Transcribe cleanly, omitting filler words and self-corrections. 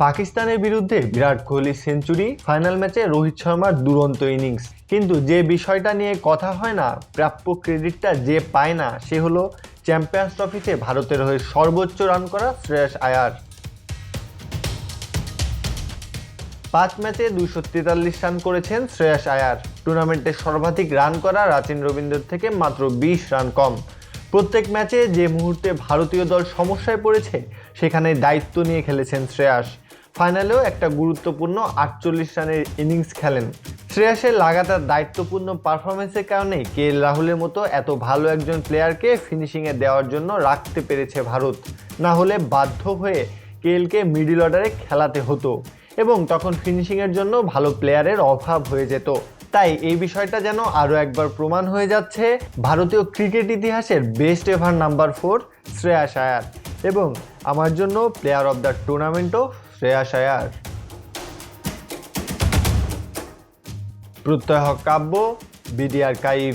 পাকিস্তানের বিরুদ্ধে বিরাট কোহলির সেঞ্চুরি, ফাইনাল ম্যাচে রোহিত শর্মার দুরন্ত ইনিংস। কিন্তু যে বিষয়টা নিয়ে কথা হয় না, প্রাপ্য ক্রেডিটটা যে পায় না, সে হলো চ্যাম্পিয়ন্স ট্রফিতে ভারতের হয়ে সর্বোচ্চ রান করা শ্রেয়াস আয়ার। 5 ম্যাচে 243 রান করেছেন শ্রেয়াস আয়ার। টুর্নামেন্টে সর্বাধিক রান করা রাচিন রবীন্দ্রর থেকে মাত্র 20 রান কম। প্রত্যেক ম্যাচে যে মুহূর্তে ভারতীয় দল সমস্যায় পড়েছে, সেখানে দায়িত্ব নিয়ে খেলেছেন শ্রেয়াস। ফাইনালেও একটা গুরুত্বপূর্ণ 48 রানের ইনিংস খেলেন। শ্রেয়াসের লাগাতার দায়িত্বপূর্ণ পারফরমেন্সের কারণেই কেএল রাহুলের মতো এত ভালো একজন প্লেয়ারকে ফিনিশিংয়ে দেওয়ার জন্য রাখতে পেরেছে ভারত। না হলে বাধ্য হয়ে কেএলকে মিডল অর্ডারে খেলাতে হতো এবং তখন ফিনিশিংয়ের জন্য ভালো প্লেয়ারের অভাব হয়ে যেত। তাই এই বিষয়টা যেন আরও একবার প্রমাণ হয়ে যাচ্ছে ভারতীয় ক্রিকেট ইতিহাসের বেস্ট এভার নাম্বার 4 শ্রেয়াস আয়ার। এবং আমার জন্য প্লেয়ার অফ দ্য টুর্নামেন্টও শ্রেয়াস আয়ার। প্রত্যয় কাব্য, বিডি আর্কাইভ।